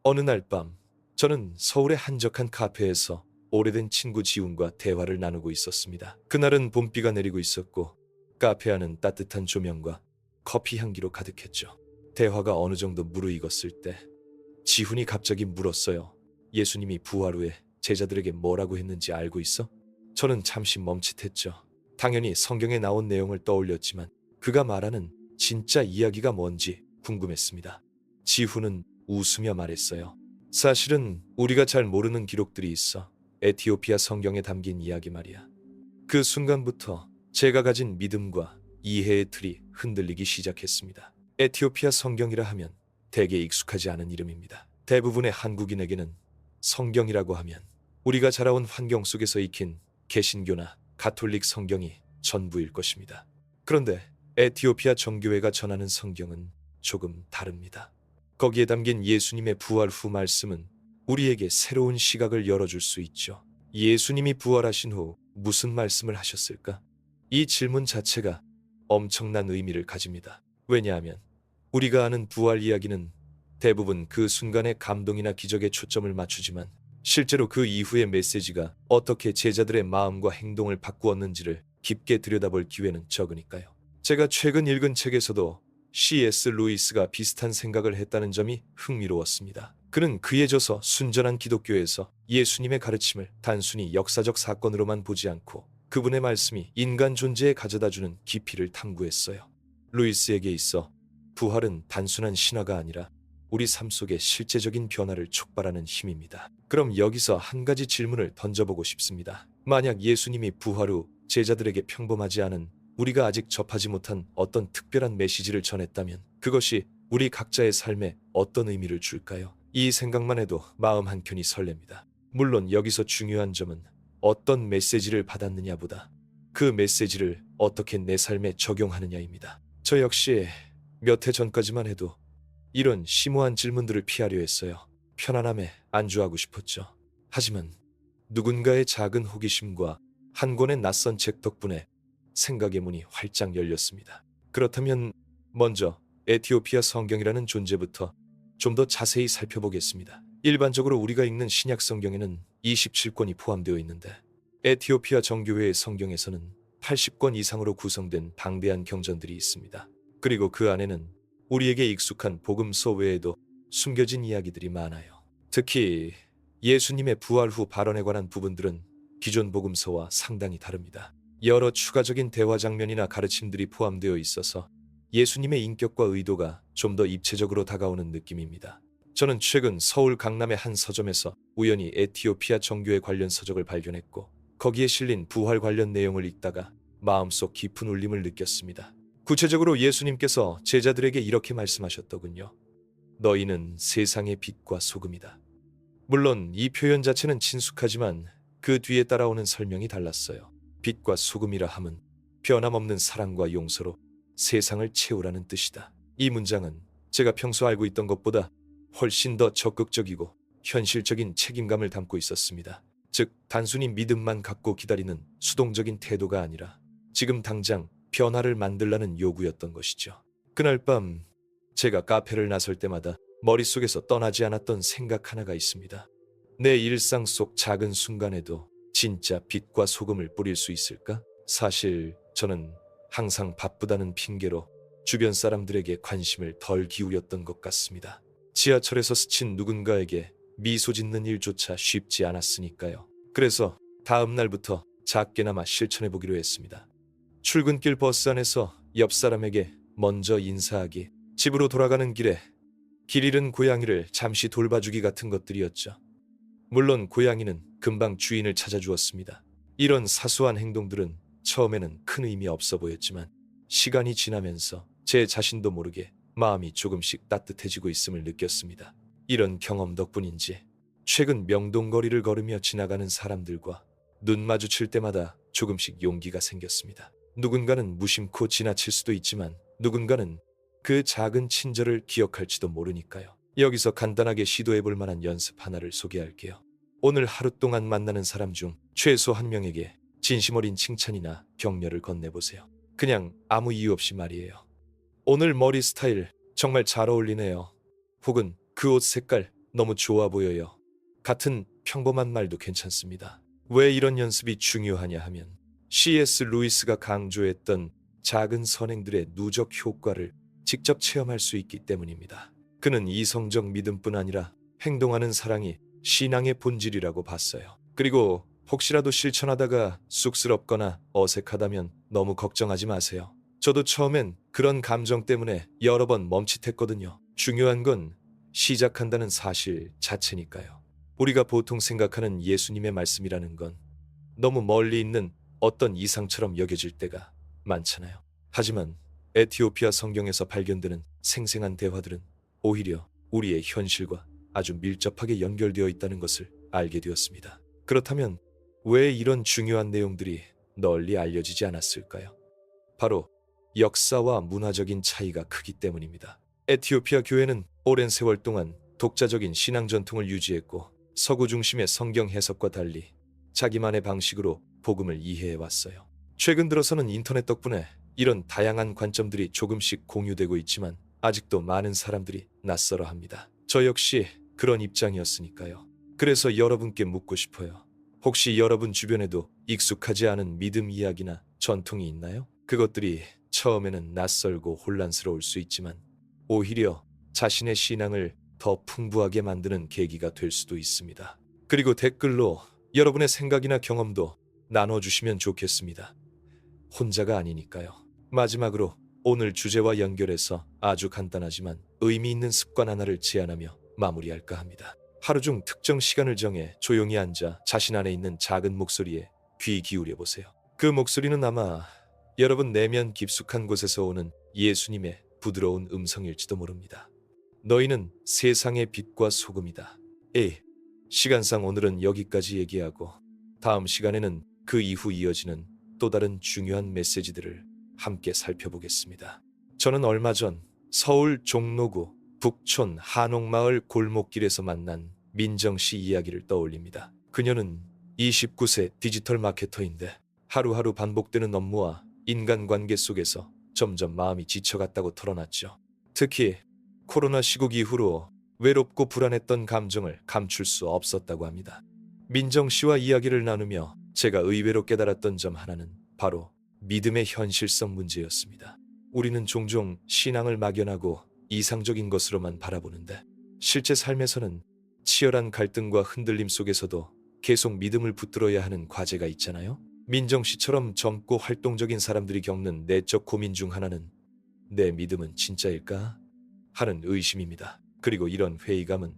어느 날 밤, 저는 서울의 한적한 카페에서 오래된 친구 지훈과 대화를 나누고 있었습니다. 그날은 봄비가 내리고 있었고 카페 안은 따뜻한 조명과 커피 향기로 가득했죠. 대화가 어느 정도 무르익었을 때 지훈이 갑자기 물었어요. 예수님이 부활 후에 제자들에게 뭐라고 했는지 알고 있어? 저는 잠시 멈칫했죠. 당연히 성경에 나온 내용을 떠올렸지만 그가 말하는 진짜 이야기가 뭔지 궁금했습니다. 지훈은 웃으며 말했어요. 사실은 우리가 잘 모르는 기록들이 있어. 에티오피아 성경에 담긴 이야기 말이야. 그 순간부터 제가 가진 믿음과 이해의 틀이 흔들리기 시작했습니다. 에티오피아 성경이라 하면 대개 익숙하지 않은 이름입니다. 대부분의 한국인에게는 성경이라고 하면 우리가 자라온 환경 속에서 익힌 개신교나 가톨릭 성경이 전부일 것입니다. 그런데 에티오피아 정교회가 전하는 성경은 조금 다릅니다. 거기에 담긴 예수님의 부활 후 말씀은 우리에게 새로운 시각을 열어줄 수 있죠. 예수님이 부활하신 후 무슨 말씀을 하셨을까? 이 질문 자체가 엄청난 의미를 가집니다. 왜냐하면 우리가 아는 부활 이야기는 대부분 그 순간의 감동이나 기적에 초점을 맞추지만 실제로 그 이후의 메시지가 어떻게 제자들의 마음과 행동을 바꾸었는지를 깊게 들여다볼 기회는 적으니까요. 제가 최근 읽은 책에서도 C.S. 루이스가 비슷한 생각을 했다는 점이 흥미로웠습니다. 그는 그에 져서 순전한 기독교에서 예수님의 가르침을 단순히 역사적 사건으로만 보지 않고 그분의 말씀이 인간 존재에 가져다주는 깊이를 탐구했어요. 루이스에게 있어 부활은 단순한 신화가 아니라 우리 삶 속의 실제적인 변화를 촉발하는 힘입니다. 그럼 여기서 한 가지 질문을 던져보고 싶습니다. 만약 예수님이 부활 후 제자들에게 평범하지 않은 우리가 아직 접하지 못한 어떤 특별한 메시지를 전했다면 그것이 우리 각자의 삶에 어떤 의미를 줄까요? 이 생각만 해도 마음 한켠이 설렙니다. 물론 여기서 중요한 점은 어떤 메시지를 받았느냐보다 그 메시지를 어떻게 내 삶에 적용하느냐입니다. 저 역시 몇 해 전까지만 해도 이런 심오한 질문들을 피하려 했어요. 편안함에 안주하고 싶었죠. 하지만 누군가의 작은 호기심과 한 권의 낯선 책 덕분에 생각의 문이 활짝 열렸습니다. 그렇다면 먼저 에티오피아 성경이라는 존재부터 좀 더 자세히 살펴보겠습니다. 일반적으로 우리가 읽는 신약 성경에는 27권이 포함되어 있는데 에티오피아 정교회의 성경에서는 80권 이상으로 구성된 방대한 경전들이 있습니다. 그리고 그 안에는 우리에게 익숙한 복음서 외에도 숨겨진 이야기들이 많아요. 특히 예수님의 부활 후 발언에 관한 부분들은 기존 복음서와 상당히 다릅니다. 여러 추가적인 대화 장면이나 가르침들이 포함되어 있어서 예수님의 인격과 의도가 좀 더 입체적으로 다가오는 느낌입니다. 저는 최근 서울 강남의 한 서점에서 우연히 에티오피아 정교회 관련 서적을 발견했고 거기에 실린 부활 관련 내용을 읽다가 마음속 깊은 울림을 느꼈습니다. 구체적으로 예수님께서 제자들에게 이렇게 말씀하셨더군요. 너희는 세상의 빛과 소금이다. 물론 이 표현 자체는 친숙하지만 그 뒤에 따라오는 설명이 달랐어요. 빛과 소금이라 함은 변함없는 사랑과 용서로 세상을 채우라는 뜻이다. 이 문장은 제가 평소 알고 있던 것보다 훨씬 더 적극적이고 현실적인 책임감을 담고 있었습니다. 즉, 단순히 믿음만 갖고 기다리는 수동적인 태도가 아니라 지금 당장 변화를 만들라는 요구였던 것이죠. 그날 밤 제가 카페를 나설 때마다 머릿속에서 떠나지 않았던 생각 하나가 있습니다. 내 일상 속 작은 순간에도 진짜 빛과 소금을 뿌릴 수 있을까? 사실 저는 항상 바쁘다는 핑계로 주변 사람들에게 관심을 덜 기울였던 것 같습니다. 지하철에서 스친 누군가에게 미소 짓는 일조차 쉽지 않았으니까요. 그래서 다음 날부터 작게나마 실천해보기로 했습니다. 출근길 버스 안에서 옆 사람에게 먼저 인사하기, 집으로 돌아가는 길에 길 잃은 고양이를 잠시 돌봐주기 같은 것들이었죠. 물론 고양이는 금방 주인을 찾아주었습니다. 이런 사소한 행동들은 처음에는 큰 의미 없어 보였지만 시간이 지나면서 제 자신도 모르게 마음이 조금씩 따뜻해지고 있음을 느꼈습니다. 이런 경험 덕분인지 최근 명동거리를 걸으며 지나가는 사람들과 눈 마주칠 때마다 조금씩 용기가 생겼습니다. 누군가는 무심코 지나칠 수도 있지만 누군가는 그 작은 친절을 기억할지도 모르니까요. 여기서 간단하게 시도해볼 만한 연습 하나를 소개할게요. 오늘 하루 동안 만나는 사람 중 최소 한 명에게 진심 어린 칭찬이나 격려를 건네보세요. 그냥 아무 이유 없이 말이에요. 오늘 머리 스타일 정말 잘 어울리네요. 혹은 그 옷 색깔 너무 좋아 보여요. 같은 평범한 말도 괜찮습니다. 왜 이런 연습이 중요하냐 하면 C.S. 루이스가 강조했던 작은 선행들의 누적 효과를 직접 체험할 수 있기 때문입니다. 그는 이성적 믿음뿐 아니라 행동하는 사랑이 신앙의 본질이라고 봤어요. 그리고 혹시라도 실천하다가 쑥스럽거나 어색하다면 너무 걱정하지 마세요. 저도 처음엔 그런 감정 때문에 여러 번 멈칫했거든요. 중요한 건 시작한다는 사실 자체니까요. 우리가 보통 생각하는 예수님의 말씀이라는 건 너무 멀리 있는 어떤 이상처럼 여겨질 때가 많잖아요. 하지만 에티오피아 성경에서 발견되는 생생한 대화들은 오히려 우리의 현실과 아주 밀접하게 연결되어 있다는 것을 알게 되었습니다. 그렇다면 왜 이런 중요한 내용들이 널리 알려지지 않았을까요? 바로 역사와 문화적인 차이가 크기 때문입니다. 에티오피아 교회는 오랜 세월 동안 독자적인 신앙 전통을 유지했고 서구 중심의 성경 해석과 달리 자기만의 방식으로 복음을 이해해 왔어요. 최근 들어서는 인터넷 덕분에 이런 다양한 관점들이 조금씩 공유되고 있지만 아직도 많은 사람들이 낯설어 합니다. 저 역시 그런 입장이었으니까요. 그래서 여러분께 묻고 싶어요. 혹시 여러분 주변에도 익숙하지 않은 믿음 이야기나 전통이 있나요? 그것들이 처음에는 낯설고 혼란스러울 수 있지만 오히려 자신의 신앙을 더 풍부하게 만드는 계기가 될 수도 있습니다. 그리고 댓글로 여러분의 생각이나 경험도 나눠주시면 좋겠습니다. 혼자가 아니니까요. 마지막으로 오늘 주제와 연결해서 아주 간단하지만 의미 있는 습관 하나를 제안하며 마무리할까 합니다. 하루 중 특정 시간을 정해 조용히 앉아 자신 안에 있는 작은 목소리에 귀 기울여 보세요. 그 목소리는 아마 여러분 내면 깊숙한 곳에서 오는 예수님의 부드러운 음성일지도 모릅니다. 너희는 세상의 빛과 소금이다. 시간상 오늘은 여기까지 얘기하고 다음 시간에는 그 이후 이어지는 또 다른 중요한 메시지들을 함께 살펴보겠습니다. 저는 얼마 전 서울 종로구 북촌 한옥마을 골목길에서 만난 민정씨 이야기를 떠올립니다. 그녀는 29세 디지털 마케터인데 하루하루 반복되는 업무와 인간관계 속에서 점점 마음이 지쳐갔다고 털어놨죠. 특히 코로나 시국 이후로 외롭고 불안했던 감정을 감출 수 없었다고 합니다. 민정씨와 이야기를 나누며 제가 의외로 깨달았던 점 하나는 바로 믿음의 현실성 문제였습니다. 우리는 종종 신앙을 막연하고 이상적인 것으로만 바라보는데 실제 삶에서는 치열한 갈등과 흔들림 속에서도 계속 믿음을 붙들어야 하는 과제가 있잖아요. 민정씨처럼 젊고 활동적인 사람들이 겪는 내적 고민 중 하나는 내 믿음은 진짜일까? 하는 의심입니다. 그리고 이런 회의감은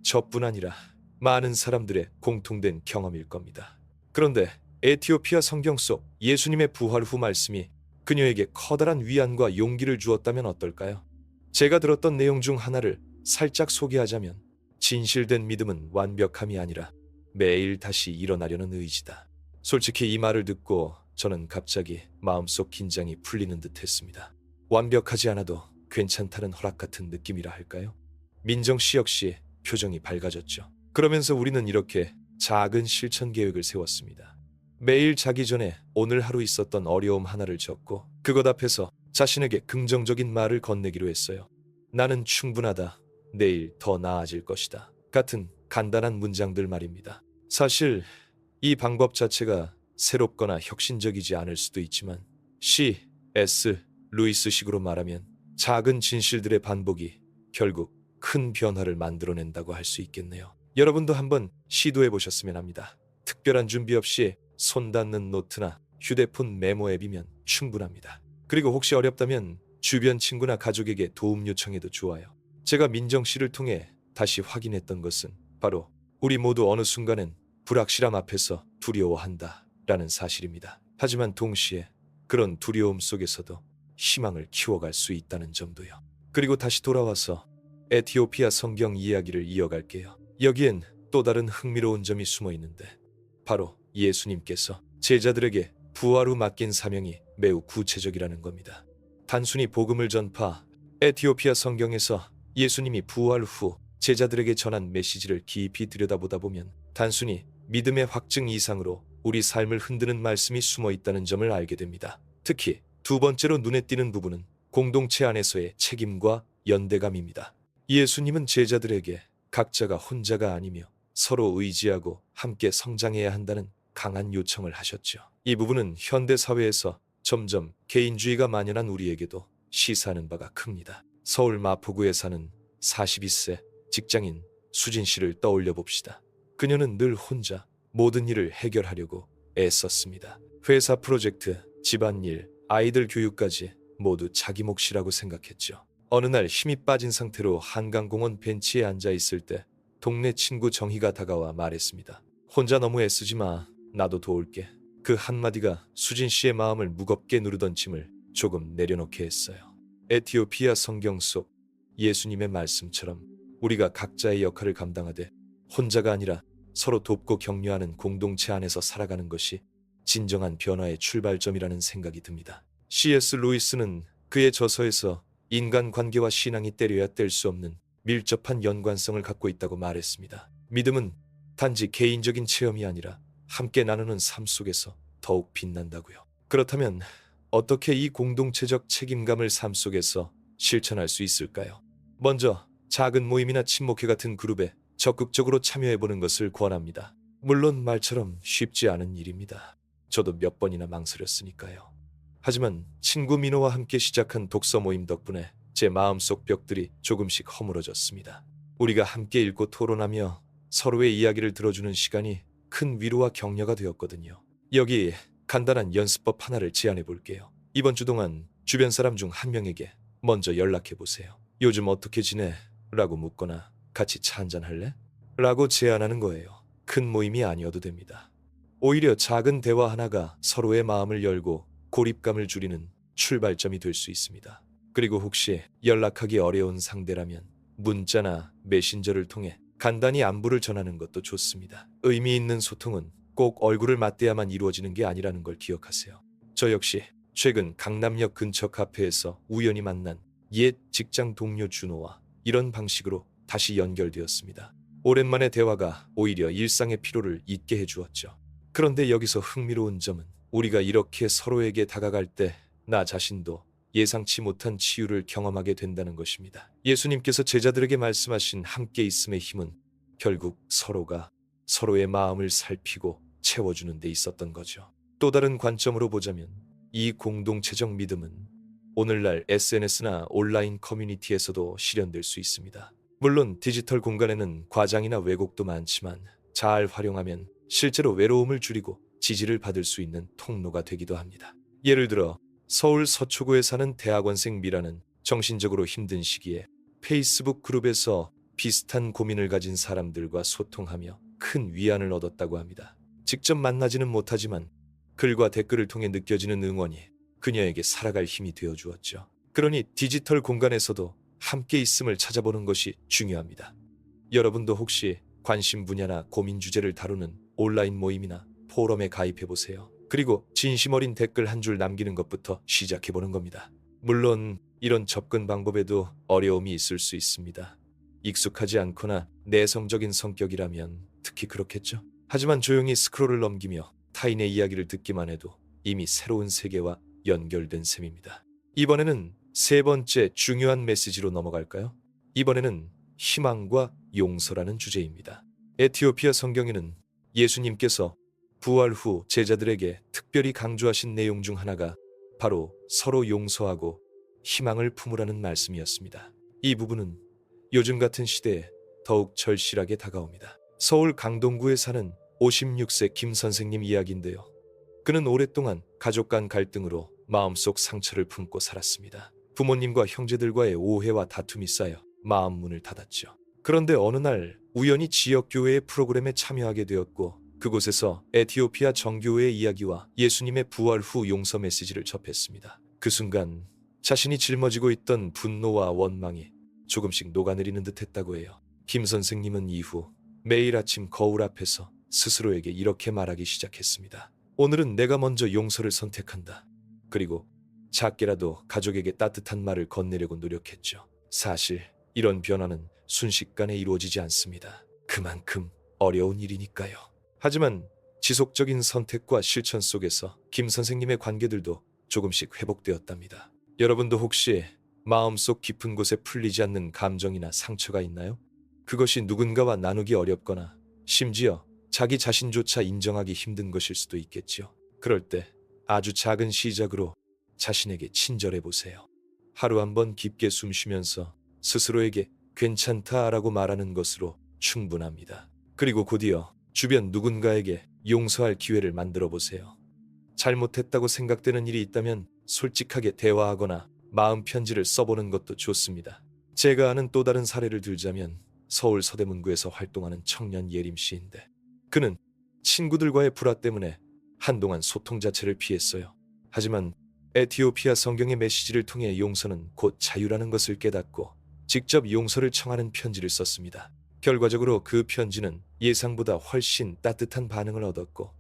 저뿐 아니라 많은 사람들의 공통된 경험일 겁니다. 그런데 에티오피아 성경 속 예수님의 부활 후 말씀이 그녀에게 커다란 위안과 용기를 주었다면 어떨까요? 제가 들었던 내용 중 하나를 살짝 소개하자면 진실된 믿음은 완벽함이 아니라 매일 다시 일어나려는 의지다. 솔직히 이 말을 듣고 저는 갑자기 마음속 긴장이 풀리는 듯 했습니다. 완벽하지 않아도 괜찮다는 허락 같은 느낌이라 할까요? 민정 씨 역시 표정이 밝아졌죠. 그러면서 우리는 이렇게 작은 실천 계획을 세웠습니다. 매일 자기 전에 오늘 하루 있었던 어려움 하나를 적고 그것 앞에서 자신에게 긍정적인 말을 건네기로 했어요. 나는 충분하다. 내일 더 나아질 것이다. 같은 간단한 문장들 말입니다. 사실 이 방법 자체가 새롭거나 혁신적이지 않을 수도 있지만 C.S. 루이스식으로 말하면 작은 진실들의 반복이 결국 큰 변화를 만들어낸다고 할 수 있겠네요. 여러분도 한번 시도해 보셨으면 합니다. 특별한 준비 없이 손 닿는 노트나 휴대폰 메모 앱이면 충분합니다. 그리고 혹시 어렵다면 주변 친구나 가족에게 도움 요청해도 좋아요. 제가 민정 씨를 통해 다시 확인했던 것은 바로 우리 모두 어느 순간엔 불확실함 앞에서 두려워한다 라는 사실입니다. 하지만 동시에 그런 두려움 속에서도 희망을 키워갈 수 있다는 점도요. 그리고 다시 돌아와서 에티오피아 성경 이야기를 이어갈게요. 여기엔 또 다른 흥미로운 점이 숨어 있는데 바로 예수님께서 제자들에게 부활 후 맡긴 사명이 매우 구체적이라는 겁니다. 단순히 복음을 전파, 에티오피아 성경에서 예수님이 부활 후 제자들에게 전한 메시지를 깊이 들여다보다 보면 단순히 믿음의 확증 이상으로 우리 삶을 흔드는 말씀이 숨어 있다는 점을 알게 됩니다. 특히 두 번째로 눈에 띄는 부분은 공동체 안에서의 책임과 연대감입니다. 예수님은 제자들에게 각자가 혼자가 아니며 서로 의지하고 함께 성장해야 한다는 강한 요청을 하셨죠. 이 부분은 현대 사회에서 점점 개인주의가 만연한 우리에게도 시사하는 바가 큽니다. 서울 마포구에 사는 42세 직장인 수진 씨를 떠올려 봅시다. 그녀는 늘 혼자 모든 일을 해결하려고 애썼습니다. 회사 프로젝트, 집안일, 아이들 교육까지 모두 자기 몫이라고 생각했죠. 어느 날 힘이 빠진 상태로 한강공원 벤치에 앉아 있을 때 동네 친구 정희가 다가와 말했습니다. 혼자 너무 애쓰지 마. 나도 도울게. 그 한마디가 수진 씨의 마음을 무겁게 누르던 짐을 조금 내려놓게 했어요. 에티오피아 성경 속 예수님의 말씀처럼 우리가 각자의 역할을 감당하되 혼자가 아니라 서로 돕고 격려하는 공동체 안에서 살아가는 것이 진정한 변화의 출발점이라는 생각이 듭니다. C.S. 루이스는 그의 저서에서 인간관계와 신앙이 때려야 뗄 수 없는 밀접한 연관성을 갖고 있다고 말했습니다. 믿음은 단지 개인적인 체험이 아니라 함께 나누는 삶 속에서 더욱 빛난다고요. 그렇다면 어떻게 이 공동체적 책임감을 삶 속에서 실천할 수 있을까요? 먼저 작은 모임이나 친목회 같은 그룹에 적극적으로 참여해보는 것을 권합니다. 물론 말처럼 쉽지 않은 일입니다. 저도 몇 번이나 망설였으니까요. 하지만 친구 민호와 함께 시작한 독서 모임 덕분에 제 마음속 벽들이 조금씩 허물어졌습니다. 우리가 함께 읽고 토론하며 서로의 이야기를 들어주는 시간이 큰 위로와 격려가 되었거든요. 여기 간단한 연습법 하나를 제안해 볼게요. 이번 주 동안 주변 사람 중 한 명에게 먼저 연락해 보세요. 요즘 어떻게 지내? 라고 묻거나 같이 차 한잔 할래? 라고 제안하는 거예요. 큰 모임이 아니어도 됩니다. 오히려 작은 대화 하나가 서로의 마음을 열고 고립감을 줄이는 출발점이 될 수 있습니다. 그리고 혹시 연락하기 어려운 상대라면 문자나 메신저를 통해 간단히 안부를 전하는 것도 좋습니다. 의미 있는 소통은 꼭 얼굴을 맞대야만 이루어지는 게 아니라는 걸 기억하세요. 저 역시 최근 강남역 근처 카페에서 우연히 만난 옛 직장 동료 준호와 이런 방식으로 다시 연결되었습니다. 오랜만의 대화가 오히려 일상의 피로를 잊게 해주었죠. 그런데 여기서 흥미로운 점은 우리가 이렇게 서로에게 다가갈 때 나 자신도 예상치 못한 치유를 경험하게 된다는 것입니다. 예수님께서 제자들에게 말씀하신 함께 있음의 힘은 결국 서로가 서로의 마음을 살피고 채워주는 데 있었던 거죠. 또 다른 관점으로 보자면 이 공동체적 믿음은 오늘날 SNS나 온라인 커뮤니티에서도 실현될 수 있습니다. 물론 디지털 공간에는 과장이나 왜곡도 많지만 잘 활용하면 실제로 외로움을 줄이고 지지를 받을 수 있는 통로가 되기도 합니다. 예를 들어 서울 서초구에 사는 대학원생 미라는 정신적으로 힘든 시기에 페이스북 그룹에서 비슷한 고민을 가진 사람들과 소통하며 큰 위안을 얻었다고 합니다. 직접 만나지는 못하지만 글과 댓글을 통해 느껴지는 응원이 그녀에게 살아갈 힘이 되어 주었죠. 그러니 디지털 공간에서도 함께 있음을 찾아보는 것이 중요합니다. 여러분도 혹시 관심 분야나 고민 주제를 다루는 온라인 모임이나 포럼에 가입해 보세요. 그리고 진심 어린 댓글 한 줄 남기는 것부터 시작해 보는 겁니다. 물론 이런 접근 방법에도 어려움이 있을 수 있습니다. 익숙하지 않거나 내성적인 성격이라면 특히 그렇겠죠. 하지만 조용히 스크롤을 넘기며 타인의 이야기를 듣기만 해도 이미 새로운 세계와 연결된 셈입니다. 이번에는 세 번째 중요한 메시지로 넘어갈까요? 이번에는 희망과 용서라는 주제입니다. 에티오피아 성경에는 예수님께서 부활 후 제자들에게 특별히 강조하신 내용 중 하나가 바로 서로 용서하고 희망을 품으라는 말씀이었습니다. 이 부분은 요즘 같은 시대에 더욱 절실하게 다가옵니다. 서울 강동구에 사는 56세 김 선생님 이야기인데요. 그는 오랫동안 가족 간 갈등으로 마음속 상처를 품고 살았습니다. 부모님과 형제들과의 오해와 다툼이 쌓여 마음 문을 닫았죠. 그런데 어느 날 우연히 지역교회의 프로그램에 참여하게 되었고 그곳에서 에티오피아 정교회의 이야기와 예수님의 부활 후 용서 메시지를 접했습니다. 그 순간 자신이 짊어지고 있던 분노와 원망이 조금씩 녹아내리는 듯 했다고 해요. 김 선생님은 이후 매일 아침 거울 앞에서 스스로에게 이렇게 말하기 시작했습니다. 오늘은 내가 먼저 용서를 선택한다. 그리고 작게라도 가족에게 따뜻한 말을 건네려고 노력했죠. 사실 이런 변화는 순식간에 이루어지지 않습니다. 그만큼 어려운 일이니까요. 하지만 지속적인 선택과 실천 속에서 김 선생님의 관계들도 조금씩 회복되었답니다. 여러분도 혹시 마음속 깊은 곳에 풀리지 않는 감정이나 상처가 있나요? 그것이 누군가와 나누기 어렵거나 심지어 자기 자신조차 인정하기 힘든 것일 수도 있겠지요. 그럴 때 아주 작은 시작으로 자신에게 친절해 보세요. 하루 한번 깊게 숨 쉬면서 스스로에게 괜찮다라고 말하는 것으로 충분합니다. 그리고 곧이어 주변 누군가에게 용서할 기회를 만들어 보세요. 잘못했다고 생각되는 일이 있다면 솔직하게 대화하거나 마음 편지를 써보는 것도 좋습니다. 제가 아는 또 다른 사례를 들자면 서울 서대문구에서 활동하는 청년 예림 씨인데, 그는 친구들과의 불화 때문에 한동안 소통 자체를 피했어요. 하지만 에티오피아 성경의 메시지를 통해 용서는 곧 자유라는 것을 깨닫고 직접 용서를 청하는 편지를 썼습니다. 결과적으로 그 편지는 예상보다 훨씬 따뜻한 반응을 얻었고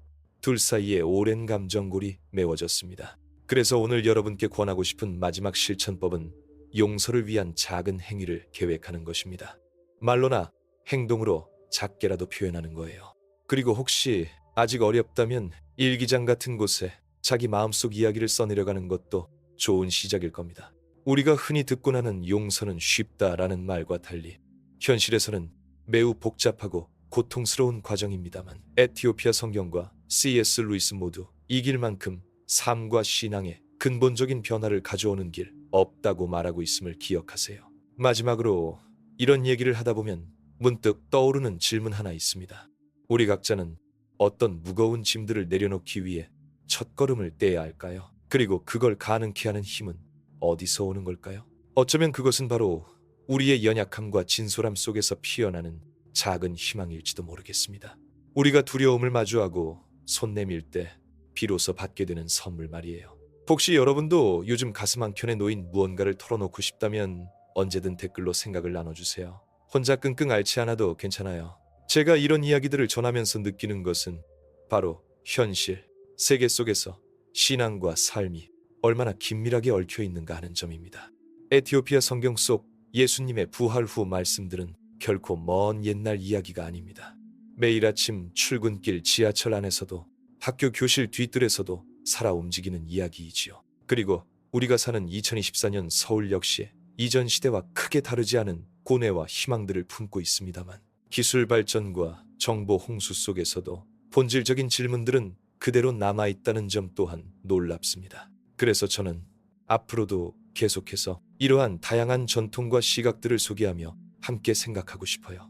둘 사이에 오랜 감정골이 메워졌습니다. 그래서 오늘 여러분께 권하고 싶은 마지막 실천법은 용서를 위한 작은 행위를 계획하는 것입니다. 말로나 행동으로 작게라도 표현하는 거예요. 그리고 혹시 아직 어렵다면 일기장 같은 곳에 자기 마음속 이야기를 써내려가는 것도 좋은 시작일 겁니다. 우리가 흔히 듣곤 하는 용서는 쉽다라는 말과 달리 현실에서는 매우 복잡하고 고통스러운 과정입니다만, 에티오피아 성경과 C.S. 루이스 모두 이 길만큼 삶과 신앙에 근본적인 변화를 가져오는 길 없다고 말하고 있음을 기억하세요. 마지막으로 이런 얘기를 하다 보면 문득 떠오르는 질문 하나 있습니다. 우리 각자는 어떤 무거운 짐들을 내려놓기 위해 첫걸음을 떼야 할까요? 그리고 그걸 가능케 하는 힘은 어디서 오는 걸까요? 어쩌면 그것은 바로 우리의 연약함과 진솔함 속에서 피어나는 작은 희망일지도 모르겠습니다. 우리가 두려움을 마주하고 손 내밀 때 비로소 받게 되는 선물 말이에요. 혹시 여러분도 요즘 가슴 한켠에 놓인 무언가를 털어놓고 싶다면 언제든 댓글로 생각을 나눠주세요. 혼자 끙끙 앓지 않아도 괜찮아요. 제가 이런 이야기들을 전하면서 느끼는 것은 바로 현실, 세계 속에서 신앙과 삶이 얼마나 긴밀하게 얽혀 있는가 하는 점입니다. 에티오피아 성경 속 예수님의 부활 후 말씀들은 결코 먼 옛날 이야기가 아닙니다. 매일 아침 출근길 지하철 안에서도 학교 교실 뒤뜰에서도 살아 움직이는 이야기이지요. 그리고 우리가 사는 2024년 서울 역시 이전 시대와 크게 다르지 않은 고뇌와 희망들을 품고 있습니다만, 기술 발전과 정보 홍수 속에서도 본질적인 질문들은 그대로 남아있다는 점 또한 놀랍습니다. 그래서 저는 앞으로도 계속해서 이러한 다양한 전통과 시각들을 소개하며 함께 생각하고 싶어요.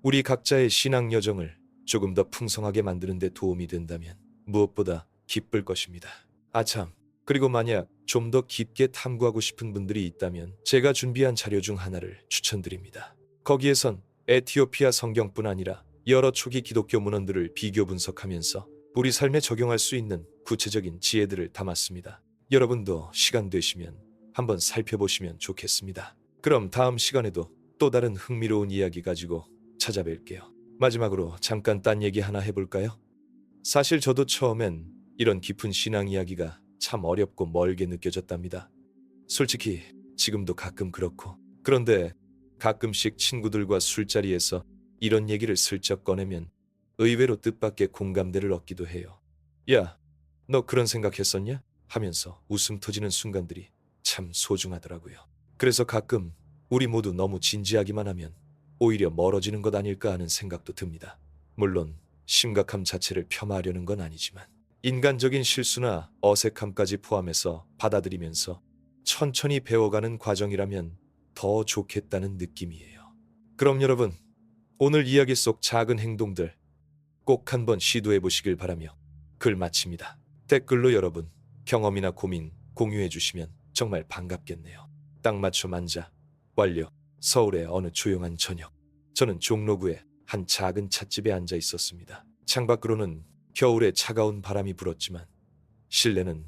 우리 각자의 신앙 여정을 조금 더 풍성하게 만드는 데 도움이 된다면 무엇보다 기쁠 것입니다. 아참, 그리고 만약 좀 더 깊게 탐구하고 싶은 분들이 있다면 제가 준비한 자료 중 하나를 추천드립니다. 거기에선 에티오피아 성경뿐 아니라 여러 초기 기독교 문헌들을 비교 분석하면서 우리 삶에 적용할 수 있는 구체적인 지혜들을 담았습니다. 여러분도 시간 되시면 한번 살펴보시면 좋겠습니다. 그럼 다음 시간에도 또 다른 흥미로운 이야기 가지고 찾아뵐게요. 마지막으로 잠깐 딴 얘기 하나 해볼까요? 사실 저도 처음엔 이런 깊은 신앙 이야기가 참 어렵고 멀게 느껴졌답니다. 솔직히 지금도 가끔 그렇고, 그런데 가끔씩 친구들과 술자리에서 이런 얘기를 슬쩍 꺼내면 의외로 뜻밖의 공감대를 얻기도 해요. 야, 너 그런 생각했었냐? 하면서 웃음 터지는 순간들이 참 소중하더라고요. 그래서 가끔 우리 모두 너무 진지하기만 하면 오히려 멀어지는 것 아닐까 하는 생각도 듭니다. 물론 심각함 자체를 폄하하려는 건 아니지만 인간적인 실수나 어색함까지 포함해서 받아들이면서 천천히 배워가는 과정이라면 더 좋겠다는 느낌이에요. 그럼 여러분, 오늘 이야기 속 작은 행동들 꼭 한번 시도해 보시길 바라며 글 마칩니다. 댓글로 여러분 경험이나 고민 공유해 주시면 정말 반갑겠네요. 딱 맞춰 만자 완료. 서울의 어느 조용한 저녁, 저는 종로구의 한 작은 찻집에 앉아 있었습니다. 창밖으로는 겨울의 차가운 바람이 불었지만 실내는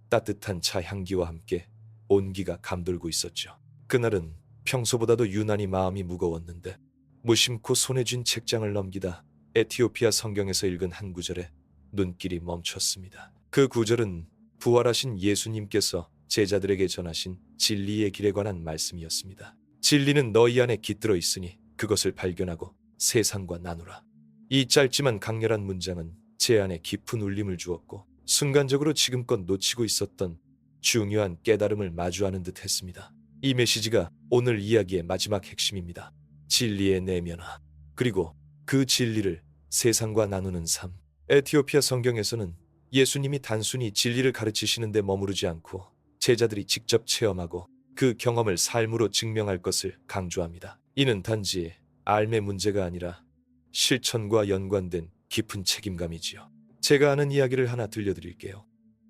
따뜻한 차 향기와 함께 온기가 감돌고 있었죠. 그날은 평소보다도 유난히 마음이 무거웠는데 무심코 손에 쥔 책장을 넘기다 에티오피아 성경에서 읽은 한 구절에 눈길이 멈췄습니다. 그 구절은 부활하신 예수님께서 제자들에게 전하신 진리의 길에 관한 말씀이었습니다. 진리는 너희 안에 깃들어 있으니 그것을 발견하고 세상과 나누라. 이 짧지만 강렬한 문장은 제 안에 깊은 울림을 주었고 순간적으로 지금껏 놓치고 있었던 중요한 깨달음을 마주하는 듯 했습니다. 이 메시지가 오늘 이야기의 마지막 핵심입니다. 진리의 내면화, 그리고 그 진리를 세상과 나누는 삶. 에티오피아 성경에서는 예수님이 단순히 진리를 가르치시는 데 머무르지 않고 제자들이 직접 체험하고 그 경험을 삶으로 증명할 것을 강조합니다. 이는 단지 알매 문제가 아니라 실천과 연관된 깊은 책임감이지요. 제가 아는 이야기를 하나 들려드릴게요.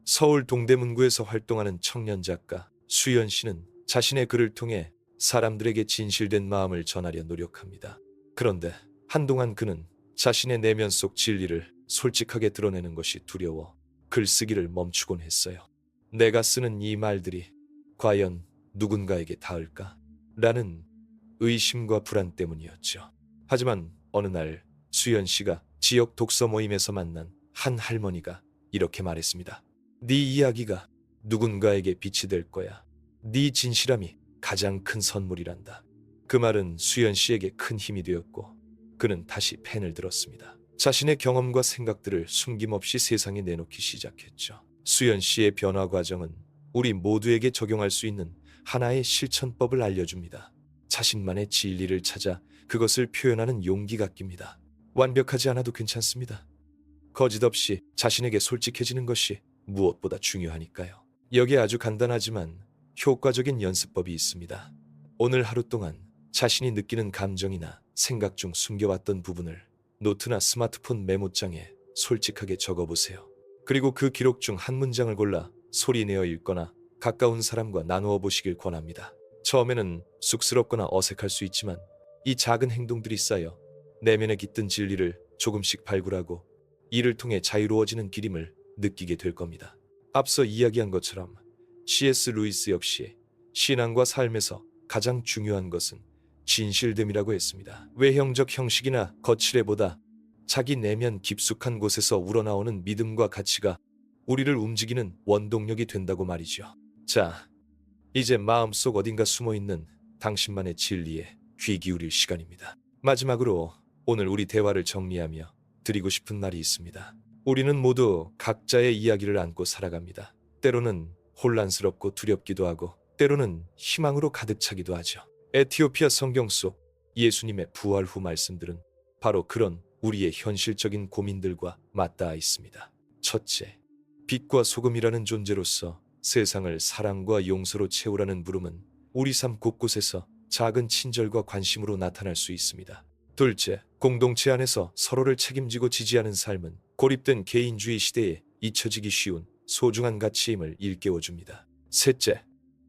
서울 동대문구에서 활동하는 청년 작가 수연 씨는 자신의 글을 통해 사람들에게 진실된 마음을 전하려 노력합니다. 그런데 한동안 그는 자신의 내면 속 진리를 솔직하게 드러내는 것이 두려워 글쓰기를 멈추곤 했어요. 내가 쓰는 이 말들이 과연 누군가에게 닿을까? 라는 의심과 불안 때문이었죠. 하지만 어느 날 수연 씨가 지역 독서 모임에서 만난 한 할머니가 이렇게 말했습니다. 네 이야기가 누군가에게 빛이 될 거야. 네 진실함이 가장 큰 선물이란다. 그 말은 수연 씨에게 큰 힘이 되었고 그는 다시 펜을 들었습니다. 자신의 경험과 생각들을 숨김없이 세상에 내놓기 시작했죠. 수연 씨의 변화 과정은 우리 모두에게 적용할 수 있는 하나의 실천법을 알려줍니다. 자신만의 진리를 찾아 그것을 표현하는 용기가 낍니다. 완벽하지 않아도 괜찮습니다. 거짓 없이 자신에게 솔직해지는 것이 무엇보다 중요하니까요. 여기에 아주 간단하지만 효과적인 연습법이 있습니다. 오늘 하루 동안 자신이 느끼는 감정이나 생각 중 숨겨왔던 부분을 노트나 스마트폰 메모장에 솔직하게 적어보세요. 그리고 그 기록 중 한 문장을 골라 소리내어 읽거나 가까운 사람과 나누어 보시길 권합니다. 처음에는 쑥스럽거나 어색할 수 있지만 이 작은 행동들이 쌓여 내면에 깃든 진리를 조금씩 발굴하고 이를 통해 자유로워지는 길임을 느끼게 될 겁니다. 앞서 이야기한 것처럼 C.S. 루이스 역시 신앙과 삶에서 가장 중요한 것은 진실됨이라고 했습니다. 외형적 형식이나 거칠애보다 자기 내면 깊숙한 곳에서 우러나오는 믿음과 가치가 우리를 움직이는 원동력이 된다고 말이죠. 자, 이제 마음속 어딘가 숨어있는 당신만의 진리에 귀 기울일 시간입니다. 마지막으로 오늘 우리 대화를 정리하며 드리고 싶은 말이 있습니다. 우리는 모두 각자의 이야기를 안고 살아갑니다. 때로는 혼란스럽고 두렵기도 하고 때로는 희망으로 가득 차기도 하죠. 에티오피아 성경 속 예수님의 부활 후 말씀들은 바로 그런 우리의 현실적인 고민들과 맞닿아 있습니다. 첫째, 빛과 소금이라는 존재로서 세상을 사랑과 용서로 채우라는 부름은 우리 삶 곳곳에서 작은 친절과 관심으로 나타날 수 있습니다. 둘째, 공동체 안에서 서로를 책임지고 지지하는 삶은 고립된 개인주의 시대에 잊혀지기 쉬운 소중한 가치임을 일깨워줍니다. 셋째,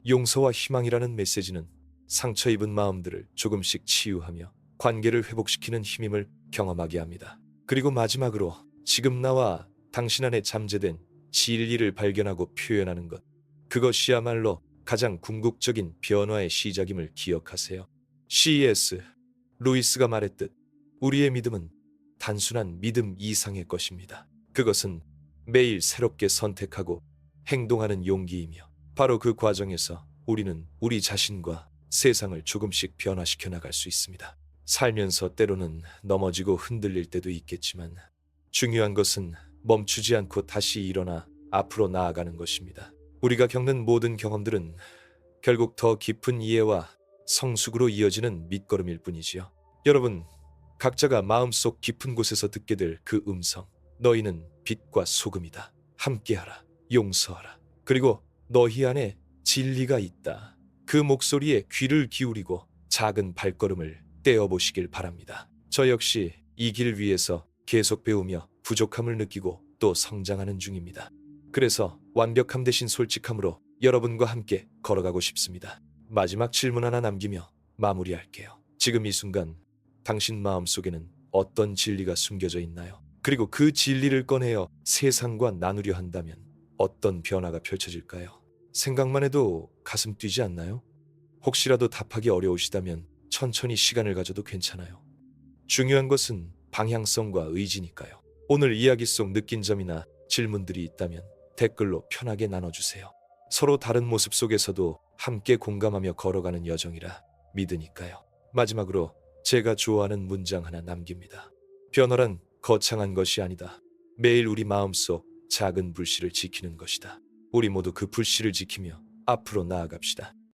용서와 희망이라는 메시지는 상처 입은 마음들을 조금씩 치유하며 관계를 회복시키는 힘임을 경험하게 합니다. 그리고 마지막으로 지금 나와 당신 안에 잠재된 진리를 발견하고 표현하는 것, 그것이야말로 가장 궁극적인 변화의 시작임을 기억하세요. C.S. 루이스가 말했듯 우리의 믿음은 단순한 믿음 이상의 것입니다. 그것은 매일 새롭게 선택하고 행동하는 용기이며 바로 그 과정에서 우리는 우리 자신과 세상을 조금씩 변화시켜 나갈 수 있습니다. 살면서 때로는 넘어지고 흔들릴 때도 있겠지만 중요한 것은 멈추지 않고 다시 일어나 앞으로 나아가는 것입니다. 우리가 겪는 모든 경험들은 결국 더 깊은 이해와 성숙으로 이어지는 밑거름일 뿐이지요. 여러분, 각자가 마음속 깊은 곳에서 듣게 될 그 음성, 너희는 빛과 소금이다. 함께하라. 용서하라. 그리고 너희 안에 진리가 있다. 그 목소리에 귀를 기울이고 작은 발걸음을 떼어보시길 바랍니다. 저 역시 이 길 위에서 계속 배우며 부족함을 느끼고 또 성장하는 중입니다. 그래서 완벽함 대신 솔직함으로 여러분과 함께 걸어가고 싶습니다. 마지막 질문 하나 남기며 마무리할게요. 지금 이 순간 당신 마음속에는 어떤 진리가 숨겨져 있나요? 그리고 그 진리를 꺼내어 세상과 나누려 한다면 어떤 변화가 펼쳐질까요? 생각만 해도 가슴 뛰지 않나요? 혹시라도 답하기 어려우시다면 천천히 시간을 가져도 괜찮아요. 중요한 것은 방향성과 의지니까요. 오늘 이야기 속 느낀 점이나 질문들이 있다면 댓글로 편하게 나눠주세요. 서로 다른 모습 속에서도 함께 공감하며 걸어가는 여정이라 믿으니까요. 마지막으로 제가 좋아하는 문장 하나 남깁니다. 변화란 거창한 것이 아니다. 매일 우리 마음속 작은 불씨를 지키는 것이다. 우리 모두 그 불씨를 지키며 앞으로 나아갑시다.